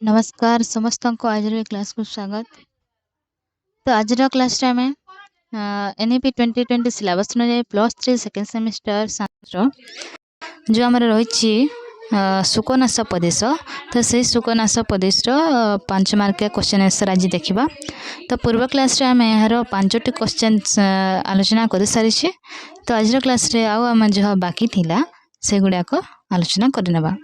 नमस्कार समस्त को आज क्लास को स्वागत। तो आज क्लास आम एनईपी 2020 सिलेबस अनुजाई +3 सेकेंड सेमिस्टर साइंस जो आम रही सुकनाश प्रदेश। तो से सुकनाश प्रदेश 5 मार्किया क्वेश्चन आंसर आज देखा। तो पूर्व क्लास आम यार 5टी क्वेश्चन आलोचना कर सारी। तो आज क्लास आम जो बाकी थिला से गुड़ाक आलोचना करनेबा।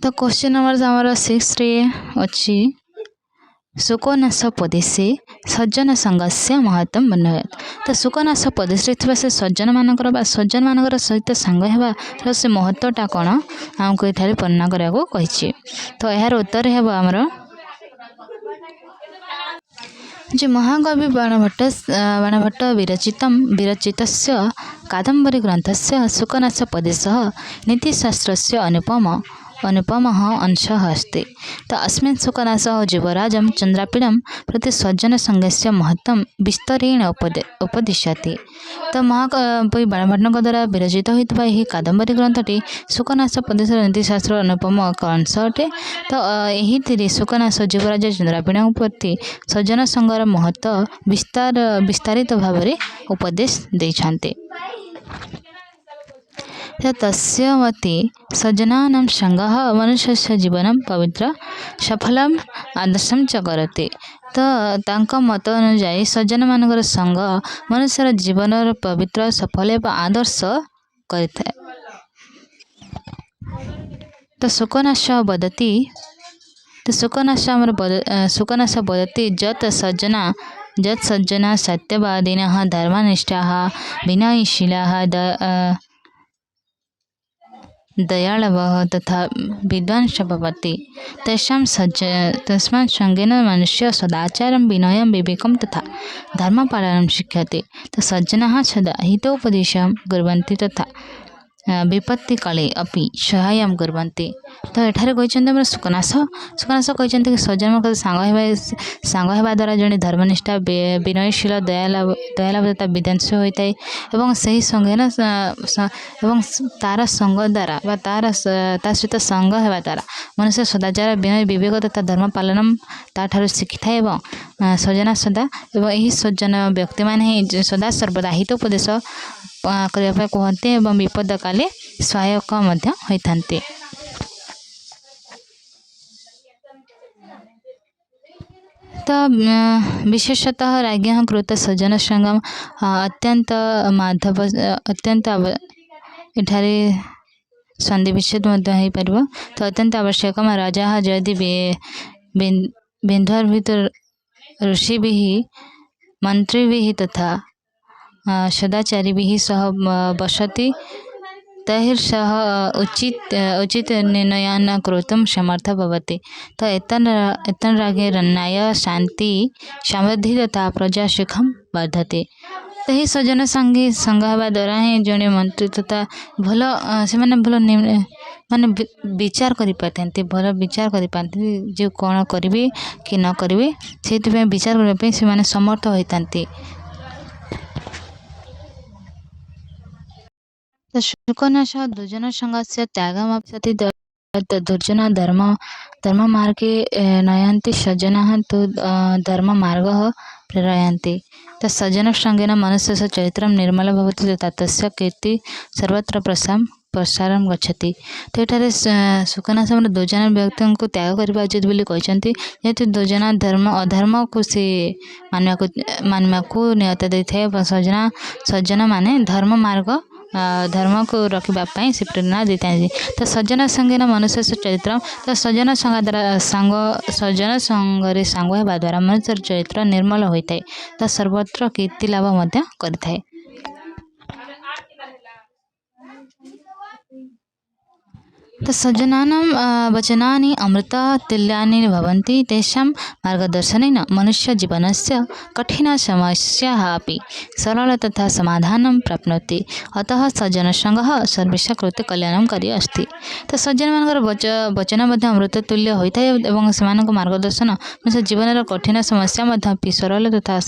तो क्वेश्चन नंबर हमारा 6 रे अच्छी सुकनाश प्रदेशे सज्जन संघस्य महत्व वर्णयत। तो सुकनाश प्रदेश से सज्जन मानकर सज्जन मानकर सहित सांग होगा से महत्वटा कौन आमको ये वर्णना करने को। तो यार उत्तर है आमर जो महाकवि बाणभट्ट विरचित कादम्बरी ग्रंथस्य सुकनाश प्रदेश नीतिशास्त्रस्य अनुपम अंश अस्ति। तो अस्मिन् सुकनाश जीवराजं चंद्रापीडं प्रति सज्जन संघस्य महत्व विस्तरेण उपदिश्यते। तो महाकवि बाणभट्ट द्वारा विरचित होता यह कादम्बरी ग्रंथटी सुकनाश प्रदेश नीतिशास्त्र अनुपम एक अंश अटे। तो यही सुकनाश जीवराज चंद्रापीडं प्रति सज्जन संघर महत्व विस्तारित भाव में उपदेश देते। तस्य मते सज्जनानां संगः मनुष्यस्य जीवनं पवित्र सफलम आदर्शम च करते। तो तांका मत अनुजाई सज्जन मानकर संग मनुष्यर जीवन पवित्र सफल एवं आदर्श करते। तो सुकनाश वदति सुकनाश वदति जत सज्जना सत्यवादिनः धर्मनिष्ठाः विनयशीलाः दयालवः तथा विद्वांस भवति। तस्मात् संगेन मनुष्य सदाचारं विनयं विवेकं तथा धर्मपालनं शिक्षते। तो सज्जनाः सदा हितोपदेशं कुर्वन्ति तथा विपत्ति काले अपि सहायं कुर्वन्ति। तो एठारे कहते सुकनाश कहते कि सज्जन सांग होगा द्वारा जड़े धर्मनिष्ठा विनयशील दयालव तथा विद्वांस होता है। एवं सही संगे एवं तार संग द्वारा तार सहित संग होगा द्वारा मनुष्य सदाचार विनय विवेक तथा धर्म पालन ताठार शिखि था। एवं सज्जना सदा एवं यही सज्जन व्यक्ति मैंने सदा सर्वदा हितोपदेश करने कहते एवं विपद काले सहायक होता। तो विशेषतः राज्ञ कृत सज्जन संगम अत्यंत माधव अत्यंत एठारे संधि विच्छेद हो पार। तो अत्यंत आवश्यक राजा जदि बिंधुर्भित ऋषि भी मंत्री भी तथा सदाचारी भी सह बसति तैर सह उचित निर्णयान् कर्तुं समर्थ भवति। तो एतन रागे न्याय शांति समृद्धि तथा प्रजा सुखम वर्धते। तो यही सज्जन संग होगा द्वारा ही जड़े मंत्री तथा भल से माने विचार करें भल विचार करें जो कौन करेंगे कि न करेंगे से विचार करने से समर्थ होता। तो सुकनाश दुर्जन संघस्य त्यागमपि दुर्जन धर्म मार्गे नयन्ति सज्जनाः तो धर्म मार्गः प्रेरयन्ति। तो सज्जन संगेन मनुष्यस्य चरित्रं निर्मल भवति तथा तस्य कीर्ति सर्वत्र प्रसारं गच्छति। तो एठारे सुकनाश दुर्जन व्यक्ति को त्याग करने उचित बोली कहते जेहेतु दुर्जन धर्म अधर्म को सी मानवा को नियत देते। सज्जन माने धर्म मार्ग धर्म को रखापी से प्रेरणा देता है। तो सज्जन संगे मनुष्य चरित्र तो सज्जन संग द्वारा सज्जन संगे सांग होगा द्वारा मनुष्य चरित्र निर्मल होता है। तो सर्वत्र कीर्ति लाभ करता। तो सज्जनानां वचनानि अमृत तुल्यानि भवन्ति। तेषां मार्गदर्शनेन मनुष्य जीवनस्य कठिनसमस्याः अपि सरल तथा समाधानं प्राप्नोति। अतः सज्जनसंगः सर्वेषां कृते कल्याणकारी अस्ति। तो सज्जन मानकर वचन अमृत तुल्य होता है एवं सेमानक मार्गदर्शन मनुष्य जीवन कठिन समस्या सरल तथा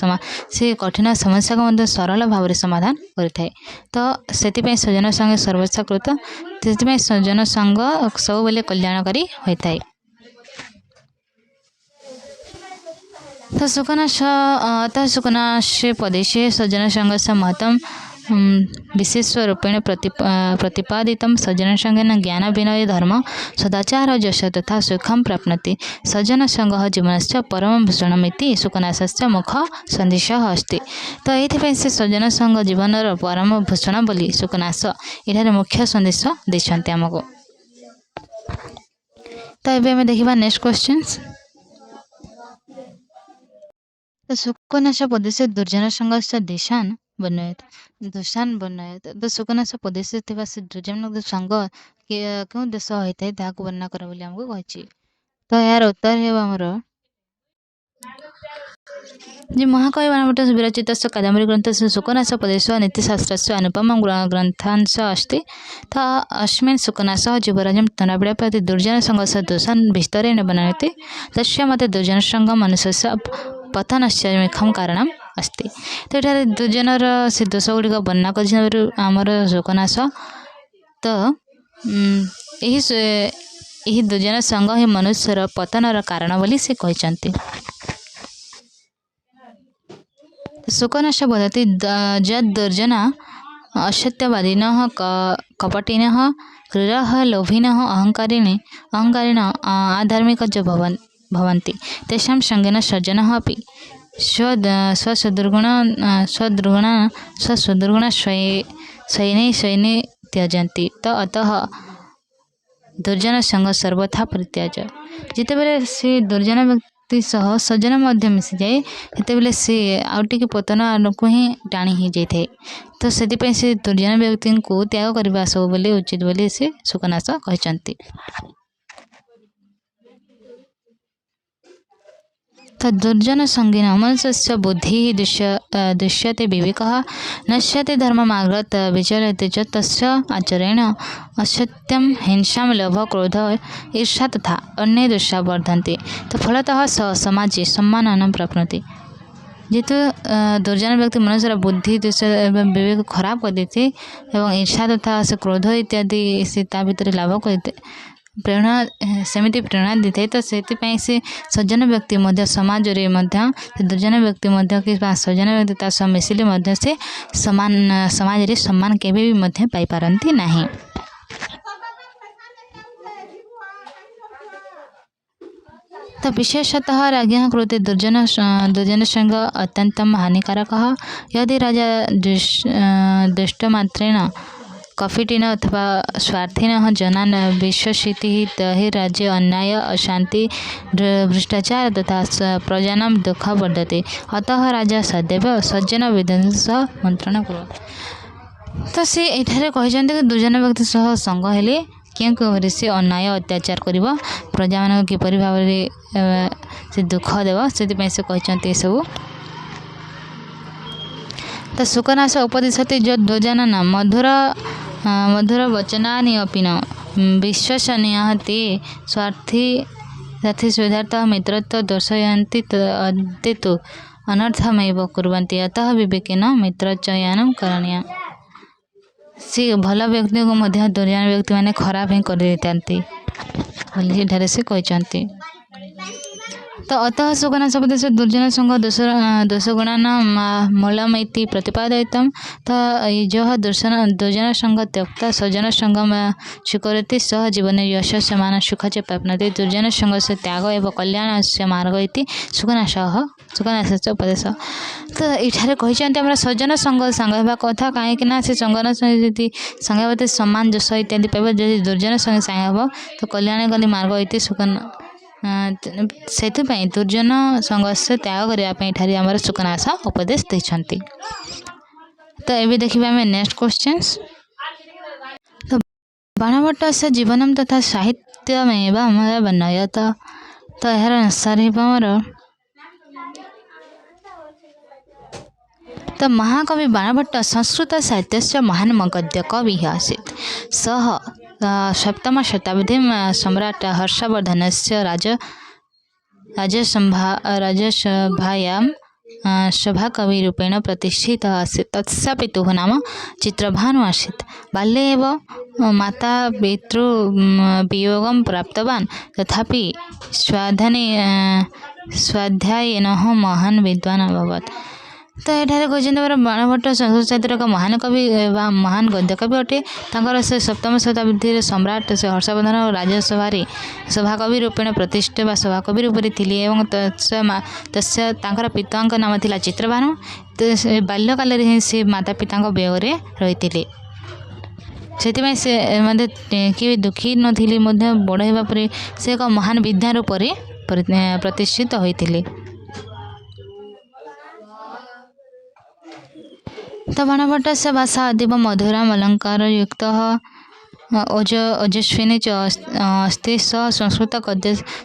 से कठिन समस्या को सरल भाव में समाधान करता है। तो से सज्जन संगे सर्वेषां कृत ସେଥିପାଇଁ ସଜ୍ଜନ ସଙ୍ଗ ସବୁବେଳେ କଲ୍ୟାଣକାରୀ ହୋଇଥାଏ। तो सुकनाश अतः सुकनाशे पदेशे सज्जनसङ्गस्य महत्त्वं विशेषरूपेण प्रतिपादितं सज्जनसङ्गेन ज्ञानविनय धर्म सदाचार यश तथा सुखं प्राप्नोति। सज्जनसङ्गः जीवनस्य परमभूषणमिति सुकनाशस्य मुख सन्देशः अस्ति। तो ये से सज्जनसङ्ग जीवनर परमभूषण बोली सुकनाश एठारे मुख्य सन्देश देइछन्ति आमको। तो एबे हमें देखिबा नेक्स्ट क्वेश्चंस। तो सुकनाश पदेशे दुर्जन संघस्य दिशान वर्णयत तो सुकनाश पदेशे थिबा से दुर्जन संघ केउं देश होइतै ताहाको वर्णना कर बोली हमको कहछि। तो यार उत्तर हेबा हमर जे महाकवि बाणभट्ट विरचित कादम्बरी ग्रंथ सुकनाश पदेश नीतिशास्त्रस्य अनुपमं ग्रन्थांश अस्ति। तो अस्मिन् सुकनाशः जीवराजं तनाबिडा प्रति दुर्जन संघस्य दोषान् विस्तरेण वर्णयति। तस्य मते दुर्जन संघ मनुष्यस्य पतनस्य मुख्यं कारणम् अस्ति। तो एठारे दुर्जनर से दोष गुड़िक वर्णना कर सुकनाश। तो यही दुर्जन संघ ही मनुष्यर पतनर कारण बोली से कहते। सुकनाश वदति यद्दुर्जना असत्यवादिनः कपटिनः क्रूरः लोभिनः अहङ्कारिण आधार्मिक च भवन्ति तेषां सङ्गेन सज्जनः अपि स्वसुदुर्गुण शयने त्यजन्ति। तो अतः दुर्जन संग सर्वथा परित्याज। जितेबेले से दुर्जन व्यक्ति सह सज्जन मध्य मिसी जाए सेतेबेले से आउटी के पतन आड़क ही टाणी ही जाए। तो से दुर्जन व्यक्ति को त्याग करने सब बोले उचित बोली से सुकनाश कहते। तो दुर्जन संगीन मनुष्यस्य बुद्धिः दृश्यते विवेकः नश्यते धर्ममार्गात् विचलते च तस्य आचरेण असत्यं हिंसां लोभ क्रोध ईर्ष्या तथा अन्य दोषा वर्धन्ते। तो फलतः स समाजे सम्माननं प्राप्नोति। जेहेतु दुर्जन व्यक्ति मनुष्यर बुद्धि विवेक खराब कर देते एवं ईर्ष्या तथा से क्रोध इत्यादि से भितर लाभ करते प्रेरणा सेमिति प्रेरणा दी थे। तो से सज्जन व्यक्ति समाज रे दुर्जन व्यक्ति कि सज्जन व्यक्ति मिसिले से समाज रे सम्मान केबे भी पाई पारंती नहीं। तो विशेषतः राज्ञः कृते दुर्जन संग अत्यन्तं हानिकारकः। यदि राजा दुष्टमात्रेण कफिटिन अथवा स्वार्थिनः जनान् विश्वसिति तर्हि राज्ये अन्याय अशांति भ्रष्टाचार तथा प्रजानां दुःख वर्धते। अतः राजा सदैव सज्जन विद्वांसः मंत्रण कुर्वन्ति। तो से एठारे कहते कि दुर्जन व्यक्ति सह संग हेले क्यों से अन्याय अत्याचार कर प्रजा मान किपर भाव से दुख देव से कहते सब। तो सुकनाश उपदिशति जो दुर्जनान मधुर वचनानि अपि न विश्वसनीयः ते स्वार्थी सुधार्थः मित्रत्व दर्शयन्ति ते तु अनर्थमेव कुर्वन्ति। अतः विवेकेन मित्रचयनं करणीयम्। से भल व्यक्ति को दुर्जन व्यक्ति माने खराब ही कर देते से कहते। तो अतः सुकनाश उपदेश दुर्जन संग दोषगुणान मूलमिति प्रतिपादयितं। तो जो दुर्जन संग त्यक्ता सज्जन संग स्वीकरोति सह जीवन यश समान सुख च प्राप्नोति। दुर्जन संग से त्याग एवं कल्याण से मार्ग इति सुकनाशस्य उपदेश। तो ये कहते सज्जन संग होगा कथा कहीं से संगन यदि संगे सम्मान यश इत्यादि पाइब। जदि दुर्जन संगे सांग हम तो कल्याणकारी मार्ग इति से दुर्जन संघर्ष त्याग करने आमर सुकनाश उपदेश देते। तो ये देखिए आम नेक्स्ट क्वेश्चंस। तो बाणभट्ट से जीवनम तथा साहित्यमेव वर्णयत। तो यार अनुसार आमर तो महाकवि बाणभट्ट संस्कृत साहित्य महान गद्य कवि आसीत्। सः सप्तम शताब्दी सम्राट हर्षवर्धन से राजसभायां सभाकविरूपेण प्रतिष्ठितः आसीत्। तस्य पितुः नाम चित्रभानु आसीत्। बाल्ये एव माता पितृ वियोगं प्राप्तवान्, तथापि स्वाध्यायेन महान् विद्वान् अभवत्। तो एठारे कहते बाणभट्ट संस्कृत साहित्यर एक महान कवि महान गद्यकवि अटे। तांकर से सप्तम शताब्दी सम्राट से हर्षवर्धन राज्यसभा सभाकवि रूपेण प्रतिष्ठित व सभाकवि रूप थिले एवं तस्य तांकर पितांक नाम थिला चित्रभानु। तो बाल्यकाल रे से माता पिता वियोग रे रहिथिले, से कि दुखी नथिले मध्य बड़ हेबा परे से एक महान विद्या रूप प्रतिष्ठित होइथिले। तो बाणभट्टस्य भाषा अतीव मधुरम् अलङ्कारयुक्तः ओजस्विनी च अस्ति। सः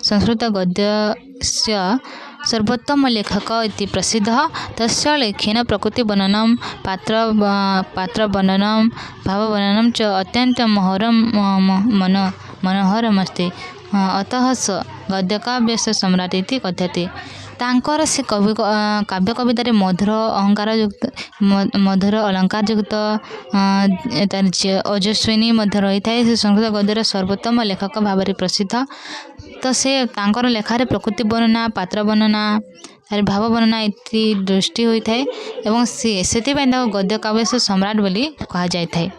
संस्कृतगद्यस्य सर्वोत्तम लेखक इति प्रसिद्धः। तस्य लेखेन प्रकृतिवर्णनं पात्रवर्णनं भाववर्णनं च अत्यन्तं मनोहरमस्ति। अतः स गद्यकाव्यस्य सम्राट् इति कथ्यते। तांकर से काव्य कवितार मधुर अलंकार युक्त ओजस्विनी रही है। से संस्कृत गद्यर सर्वोत्तम लेखक भाव प्रसिद्ध। तो से तांकर लेखार प्रकृति वर्णना पात्र वर्णना भाव वर्णना इति दृष्टि होता है एवं से गद्य काव्य से सम्राट बोली कहा जाता है।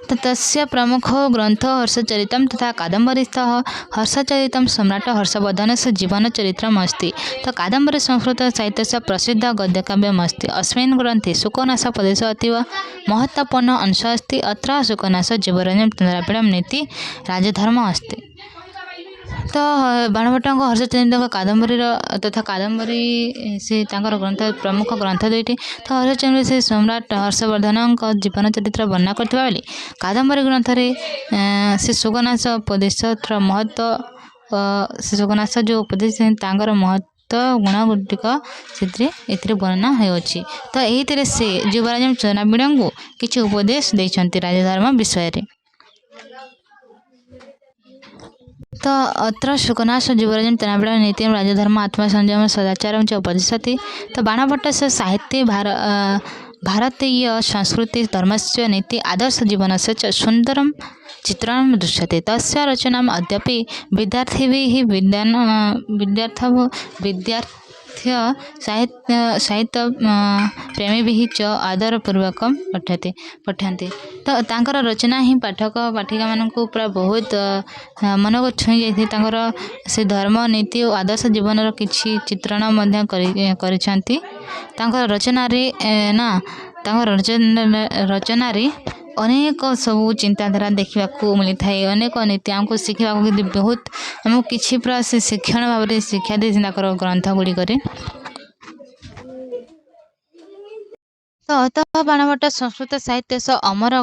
तो तस्य प्रमुख ग्रंथ हर्षचरितम् तथा कादम्बरीस्थः। हर्षचरितं सम्राट हर्षवर्धनस्य जीवनचरित्रमस्ति। तो कादम्बरी संस्कृत साहित्यस्य प्रसिद्ध गद्यकाव्यमस्ति। अस्मिन् ग्रन्थे शुकनासपदेशः अतीव महत्वपूर्ण अंशः अस्ति। अत्र शुकनास जीवरञ्जन चन्द्रापीडं नीति राजधर्म अस्ति। तो बाणभट्ट हर्षचरित कादम्बरी तथा कादम्बरी से ग्रंथ प्रमुख ग्रंथ दुईटी। तो हर्षचंद्र से सम्राट हर्षवर्धन जीवन चरित्र वर्णना करथिबा बेले कादम्बरी ग्रंथ से शुकनास उपदेश महत्व से शुकनास जो उपदेश महत्व गुण गुटिक से वर्णना होछि। तो यही से युवराज चन्द्रापीड को किसी उपदेश देइछन्ति राजधर्म विषय रे। तो अत्र शुकनास जीवरञ्जन चन्द्रापीड नीति राजधर्म आत्मसंयम सदाचार च उपदिशति। तो बाणभट्ट साहित्ये भारतीय संस्कृति धर्मस्य नीति आदर्श जीवनस्य च सुन्दरं चित्रणं दृश्यते। तस्य रचनाम् अद्यापि विद्यार्थिभिः साहित्य प्रेमीभिः च आदरपूर्वक पठन्ति। तो तांकर रचना ही पाठक पाठिका मानक पूरा बहुत मन को छुई जाइए। तांकर से धर्म नीति और आदर्श जीवन किछि चित्रण मध्य करिसेंति। तांकर रचना रे ना तांकर रचना रे अनेक सब चिंताधारा देखा मिलता है। अनेक नीति आमको शिखा बहुत आमको किसी पूरा से शिक्षण भाव में शिक्षा दे ग्रंथ गुड़िक। तो अतः बाणभट्ट संस्कृत साहित्य अमर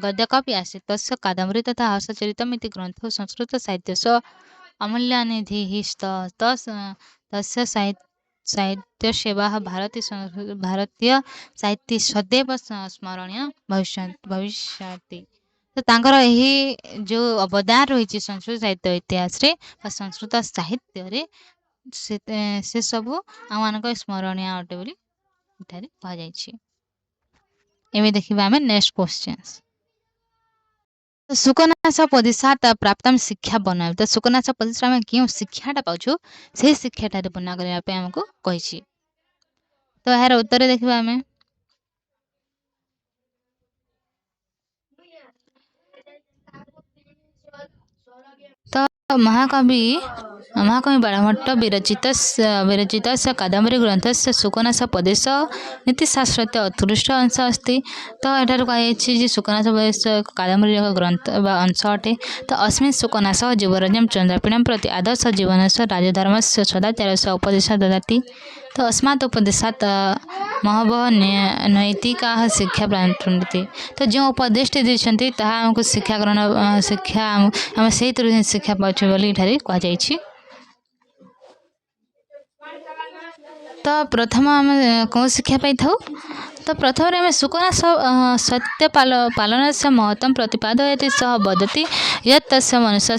गद्यकवि आसीत्। तस्य कादम्बरी तथा हर्षचरितम् इति ग्रन्थौ संस्कृत साहित्यस्य अमूल्यानिधिः स्तः। तस्य साहित्यसेवाः भारतीय साहित्ये सदैव स्मरणीय भविष्यति। तो तांकर यही जो अवदान रही संस्कृत साहित्य इतिहास रे संस्कृत साहित्य रे से सब आम स्मरणीय अटे बोली एठारे कहा जायछि। एमे देखिबा आमे नेक्स्ट क्वेश्चंस। तो शुकनास उपदेशात् प्राप्तम शिक्षा बनाव। तो शुकनास उपदेश आमे क्यों शिक्षाटा पाउछु से शिक्षाटारे बना करबा पे हमको कहिछि। तो यार उत्तर देखिबा आमे। तो महाकवि बाणभट्ट विरचित कादम्बरी ग्रंथस्य शुकनास उपदेश नीतिशास्त्र उत्कृष्ट अंश अस्ति। तो एठार कही शुकनास उपदेश कादम्बरी ग्रंथ अंश अटे। तो अस्मिन् शुकनास जीवरञ्जन चन्द्रापीडं प्रति आदर्श जीवनस्य राजधर्मस्य सदाचारस्य उपदेश ददाति। तो अस्मात् उपदेशात् महबह नैतिकाः शिक्षा प्राप्नुवन्ति। तो जो उपदेश देइछन्ति ताहा हमको शिक्षा ग्रहण शिक्षा हम से शिक्षा पाउछु बोली एठारे कहा जायछि। तो प्रथम आम कौन शिक्षा पाई था तो प्रथम आम सुकनाश सत्य पालन से महत्व प्रतिपादयति सह वदति यत् तस्य मनुष्य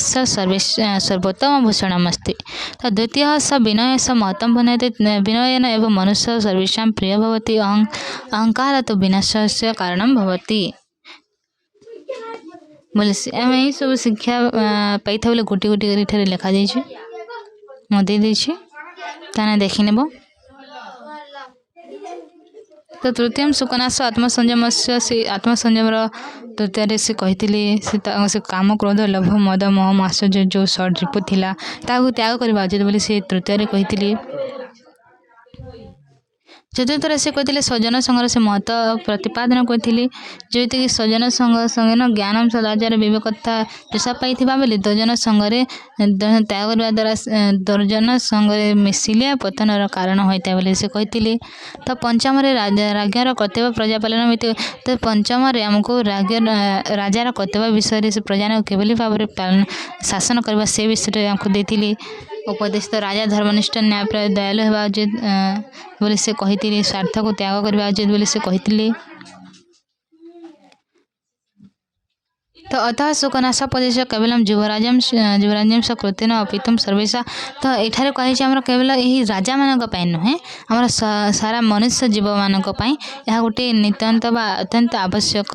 सर्वोत्तम भूषणमस्ति। तो द्वितीय स विनय स महत्व बनयति विनयन एवं मनुष्य सर्वेषां प्रिय भवति अहंकार तो विनाशस्य कारणं भवति बोले आम यही सब शिक्षा पाई था बोले गोटी गोटी कर लिखा जाइए मत ताने देखी नेब। तो तृतीय सुकनाश आत्मसंयम से आत्मसंयम तृतीय से कही से काम क्रोध लोभ मद मोह माश्चर्य जो सरीप थिला त्याग करवा उचित बोली से तृतीय कही। चतुर्थरे से कहते सजन संघर से महत्व प्रतिपादन करते जमीक सजन संघ संगे न ज्ञान सदाचार विवेकता पेशा पाई बोली दुर्जन संघरे त्याग करने द्वारा दुर्जन संघरे मिसिले पतनर कारण होता है से कहते। तो पंचम राज्ञर कर्तव्य प्रजापालन तो पंचम आमको राजार कर्तव्य विषय से प्रजा किभली भाव में पालन शासन करवा से विषय आमको देती उपदेश। तो राजा धर्मनिष्ठ न्यायप्राय दयालु होगा उचित बोली से कही स्वार्थ को त्याग करवा उचित बोली से कही। तो अतः सुकनाश पदेश केवल युवराजम स कृतेन अपितुम सर्वेशा। तो एठारे कही आमर केवल यही राजा मान नुहे आमर सारा मनुष्य जीव मान यह गोटे नितांत बा अत्यंत आवश्यक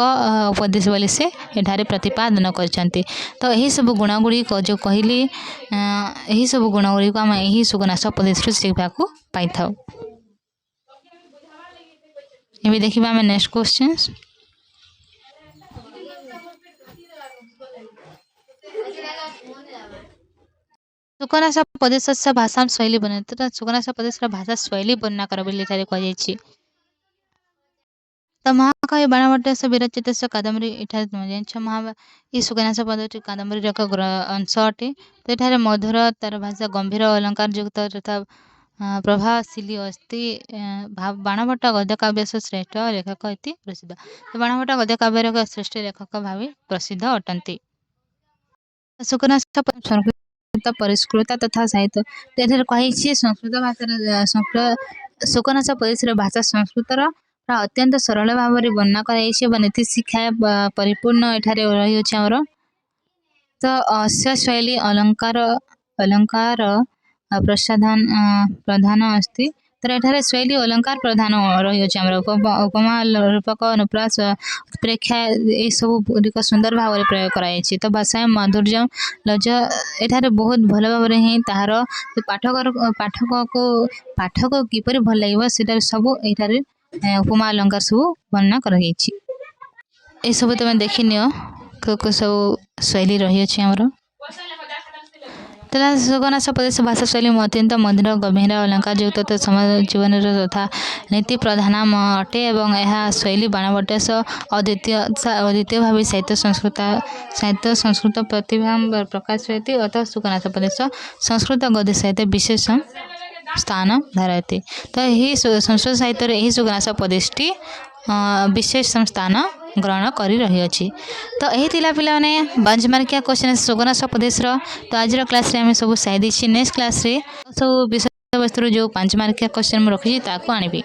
उपदेश बोली से एठारे प्रतिपादन करछन्ति। तो यही सब गुणगुड़िक जो कहली यही सब गुणगुड़िक आम यही सुकनाश पदेश शिखा पाई था। ये देखिए आम नेक्स्ट क्वेश्चन। सुकनाश प्रदेश से भाषा शैली बने तो सुकनाश प्रदेश भाषा शैली वर्णना कर कही। तो महाकाव्य बाणभट्ट विरचित कादम्बरी एठार महा सुकनाश पद कादम्बरी एक अंश अटे। तो ये मधुर तार भाषा गंभीर अलंकार युक्त तथा प्रभावशीली अस्ति। बाणभट्ट गद्य काव्य श्रेष्ठ लेखक इति प्रसिद्ध। तो बाणभट्ट गद्य काव्य श्रेष्ठ लेखक भाव प्रसिद्ध अटंती। सुकनाश परिष्कृत तथा साहित्य कही संस्कृत भाषा संस्कृत सुकनाश प्रदेश भाषा संस्कृतर अत्यंत सरल भाव में वर्णना कर नीति शिक्षा परिपूर्ण एठारे रही आमर। तो अस्य शैली अलंकार अलंकार प्रधान अस्ति। तो एठारे शैली अलंकार प्रधान रही आमर उपमा रूपक अनुप्रास उत्प्रेक्षा ये सब गुड़िक सुंदर भाव में प्रयोग कराई। तो भाषा माधुर्य लज एठारे बहुत भल भाव में ही तार पाठक को किपर भल लगे से सब एठारे उपमा अलंकार सब वर्णना कर सब तुम देखी नियो सब शैली रही आमर। सुकनाश प्रदेश भाषा शैली अत्यंत मधुर गंभीर अलंकार युक्त समाज जीवन तथा नीति प्रधान अटे एवं यह शैली बाणभट्ट अद्वितीय भाव साहित्य संस्कृत प्रतिभा प्रकाश होती। अतः सुकनाश प्रदेश संस्कृत गद्य साहित्य विशेष स्थान धारयति। तो यही संस्कृत साहित्य यही सुकनाश प्रदेशटी विशेष स्थान ग्रहण करी रही अछि। तो यही थिला पिला माने बेंचमार्किया क्वेश्चन सुकनाश प्रदेश रो। तो आज क्लास रे हम सब साइड नेक्स्ट क्लास रे सब विषय वस्तु जो 5 मार्किया क्वेश्चन रखी ताको आनिबी।